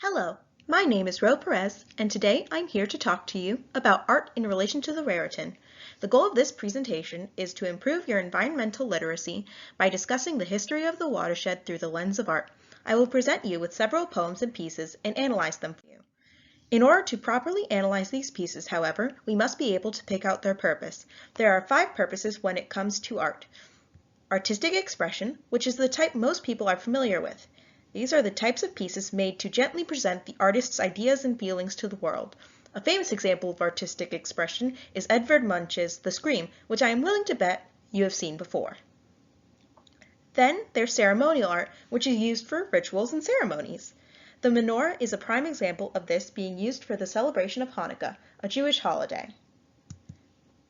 Hello, my name is Ro Perez, and today I'm here to talk to you about art in relation to the Raritan. The goal of this presentation is to improve your environmental literacy by discussing the history of the watershed through the lens of art. I will present you with several poems and pieces and analyze them for you. In order to properly analyze these pieces, however, we must be able to pick out their purpose. There are 5 purposes when it comes to art. Artistic expression, which is the type most people are familiar with. These are the types of pieces made to gently present the artist's ideas and feelings to the world. A famous example of artistic expression is Edvard Munch's The Scream, which I am willing to bet you have seen before. Then there's ceremonial art, which is used for rituals and ceremonies. The menorah is a prime example of this, being used for the celebration of Hanukkah, a Jewish holiday.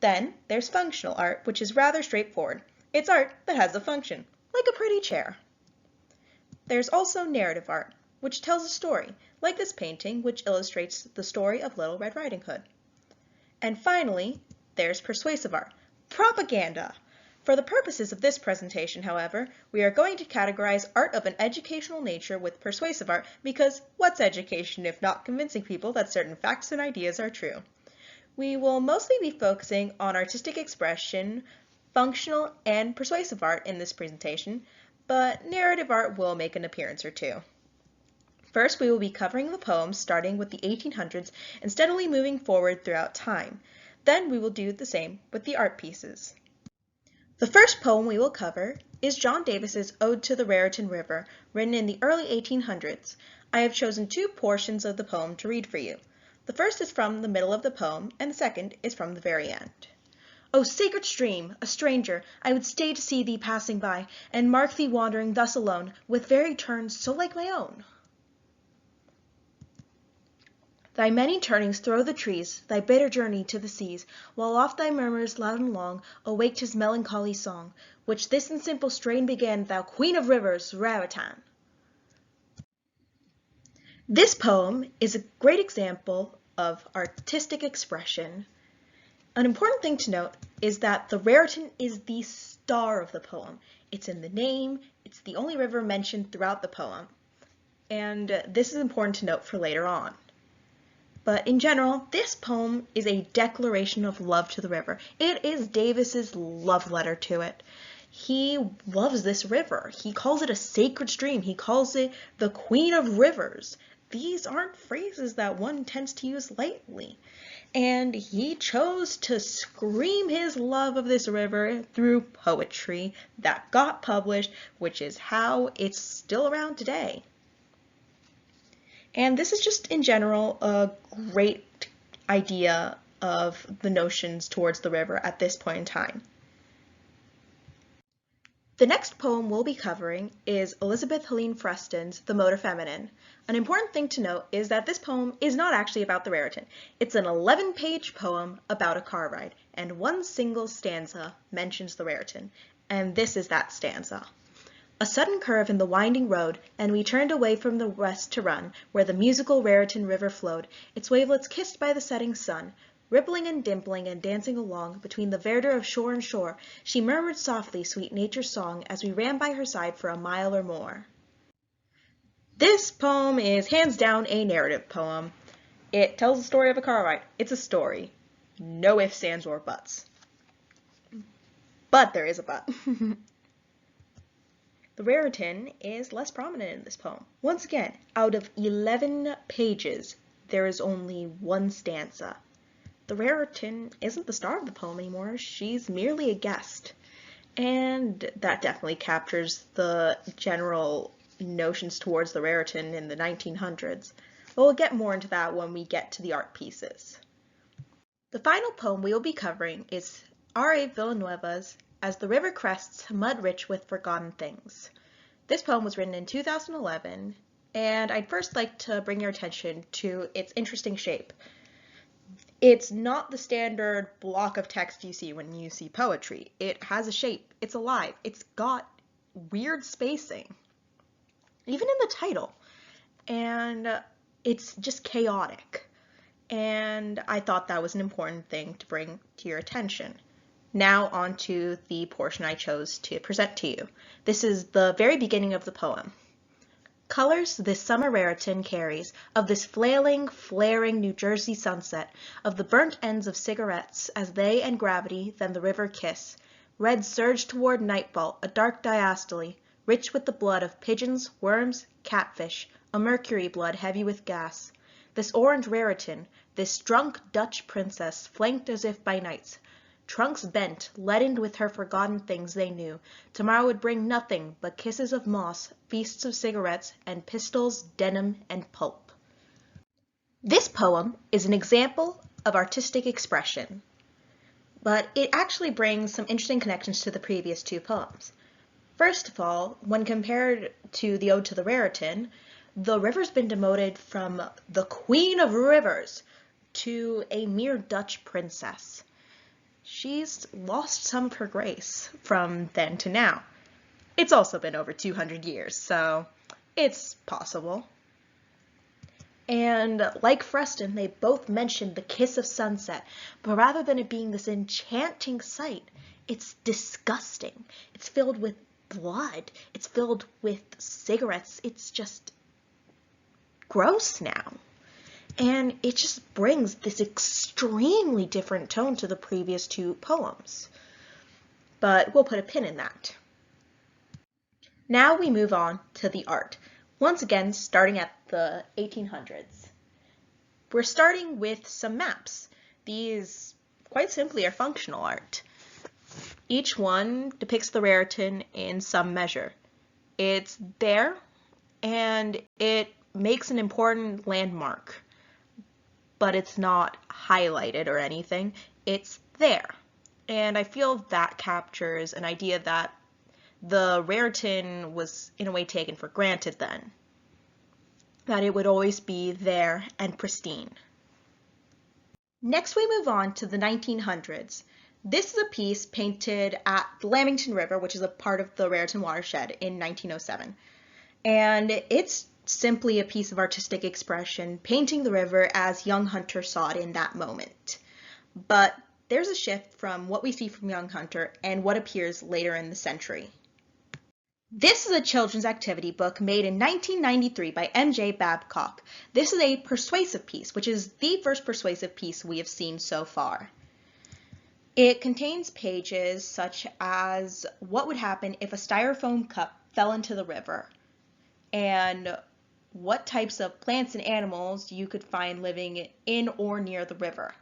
Then there's functional art, which is rather straightforward. It's art that has a function, like a pretty chair. There's also narrative art, which tells a story, like this painting, which illustrates the story of Little Red Riding Hood. And finally, there's persuasive art, propaganda. For the purposes of this presentation, however, we are going to categorize art of an educational nature with persuasive art because what's education if not convincing people that certain facts and ideas are true? We will mostly be focusing on artistic expression, functional, and persuasive art in this presentation, but narrative art will make an appearance or two. First, we will be covering the poems starting with the 1800s and steadily moving forward throughout time. Then we will do the same with the art pieces. The first poem we will cover is John Davis's Ode to the Raritan River, written in the early 1800s. I have chosen 2 portions of the poem to read for you. The first is from the middle of the poem, and the second is from the very end. O sacred stream, a stranger, I would stay to see thee passing by, and mark thee wandering thus alone, with varied turns so like my own. Thy many turnings throw the trees, thy bitter journey to the seas, while oft thy murmurs loud and long awaked his melancholy song, which this in simple strain began, thou queen of rivers, Raritan. This poem is a great example of artistic expression. An important thing to note is that the Raritan is the star of the poem. It's in the name, it's the only river mentioned throughout the poem, and this is important to note for later on. But in general, this poem is a declaration of love to the river. It is Davis's love letter to it. He loves this river. He calls it a sacred stream. He calls it the queen of rivers. These aren't phrases that one tends to use lightly. And he chose to scream his love of this river through poetry that got published, which is how it's still around today. And this is just in general a great idea of the notions towards the river at this point in time. The next poem we'll be covering is Elizabeth Helene Freston's The Motor Feminine. An important thing to note is that this poem is not actually about the Raritan. It's an 11-page poem about a car ride, and one single stanza mentions the Raritan, and this is that stanza. A sudden curve in the winding road, and we turned away from the west to run, where the musical Raritan River flowed, its wavelets kissed by the setting sun. Rippling and dimpling and dancing along between the verdure of shore and shore, she murmured softly sweet nature's song as we ran by her side for a mile or more. This poem is hands down a narrative poem. It tells the story of a car ride. It's a story. No ifs, ands, or buts. But there is a but. The Raritan is less prominent in this poem. Once again, out of 11 pages, there is only one stanza. The Raritan isn't the star of the poem anymore, she's merely a guest. And that definitely captures the general notions towards the Raritan in the 1900s. But we'll get more into that when we get to the art pieces. The final poem we will be covering is R.A. Villanueva's As the River Crests, Mud-Rich with Forgotten Things. This poem was written in 2011, and I'd first like to bring your attention to its interesting shape. It's not the standard block of text you see when you see poetry. It has a shape. It's alive. It's got weird spacing, even in the title. And it's just chaotic. And I thought that was an important thing to bring to your attention. Now on to the portion I chose to present to you. This is the very beginning of the poem. Colors this summer Raritan carries of this flailing, flaring New Jersey sunset, of the burnt ends of cigarettes as they and gravity then the river kiss. Red surge toward nightfall, a dark diastole, rich with the blood of pigeons, worms, catfish, a mercury blood heavy with gas. This orange Raritan, this drunk Dutch princess, flanked as if by knights, trunks bent, leadened with her forgotten things they knew. Tomorrow would bring nothing but kisses of moss, feasts of cigarettes, and pistols, denim, and pulp. This poem is an example of artistic expression, but it actually brings some interesting connections to the previous two poems. First of all, when compared to the Ode to the Raritan, the river's been demoted from the Queen of Rivers to a mere Dutch princess. She's lost some of her grace from then to now. It's also been over 200 years, so it's possible. And like Freston, they both mentioned the kiss of sunset, but rather than it being this enchanting sight, it's disgusting. It's filled with blood. It's filled with cigarettes. It's just gross now. And it just brings this extremely different tone to the previous two poems. But we'll put a pin in that. Now we move on to the art, once again starting at the 1800s. We're starting with some maps. These, quite simply, are functional art. Each one depicts the Raritan in some measure. It's there, and it makes an important landmark, but it's not highlighted or anything. It's there. And I feel that captures an idea that the Raritan was in a way taken for granted then, that it would always be there and pristine. Next we move on to the 1900s. This is a piece painted at the Lamington River, which is a part of the Raritan watershed, in 1907. And it's simply a piece of artistic expression, painting the river as young Hunter saw it in that moment. But there's a shift from what we see from young Hunter and what appears later in the century. This is a children's activity book made in 1993 by M.J. Babcock. This is a persuasive piece, which is the first persuasive piece we have seen so far. It contains pages such as what would happen if a styrofoam cup fell into the river, and what types of plants and animals you could find living in or near the river.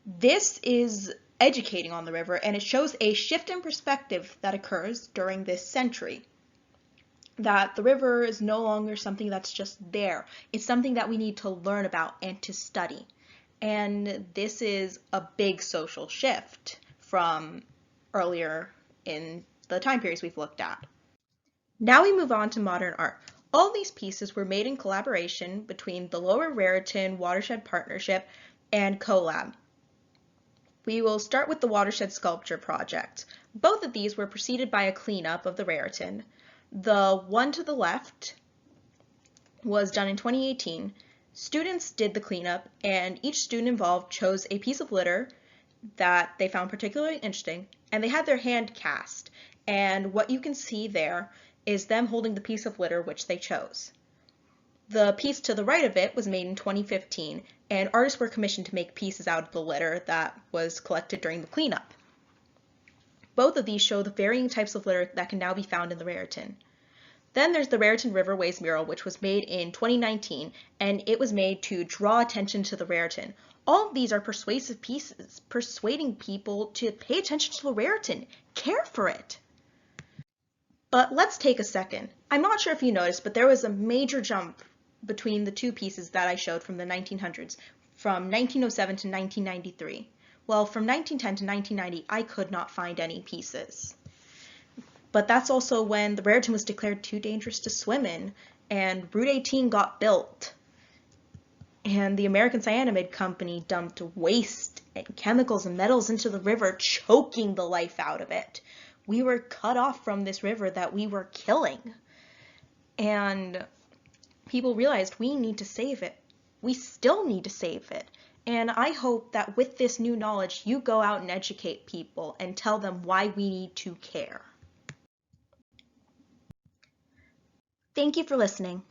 This is educating on the river, and it shows a shift in perspective that occurs during this century. That the river is no longer something that's just there. It's something that we need to learn about and to study. And this is a big social shift from earlier in the time periods we've looked at. Now we move on to modern art. All these pieces were made in collaboration between the Lower Raritan Watershed Partnership and CoLab. We will start with the Watershed Sculpture Project. Both of these were preceded by a cleanup of the Raritan. The one to the left was done in 2018. Students did the cleanup, and each student involved chose a piece of litter that they found particularly interesting, and they had their hand cast. And what you can see there is them holding the piece of litter which they chose. The piece to the right of it was made in 2015, and artists were commissioned to make pieces out of the litter that was collected during the cleanup. Both of these show the varying types of litter that can now be found in the Raritan. Then there's the Raritan Riverways mural, which was made in 2019, and it was made to draw attention to the Raritan. All of these are persuasive pieces, persuading people to pay attention to the Raritan, care for it. But let's take a second. I'm not sure if you noticed, but there was a major jump between the two pieces that I showed from the 1900s, from 1907 to 1993. Well, from 1910 to 1990, I could not find any pieces. But that's also when the Raritan was declared too dangerous to swim in, and Route 18 got built. And the American Cyanamid Company dumped waste and chemicals and metals into the river, choking the life out of it. We were cut off from this river that we were killing. And people realized we need to save it. We still need to save it. And I hope that with this new knowledge, you go out and educate people and tell them why we need to care. Thank you for listening.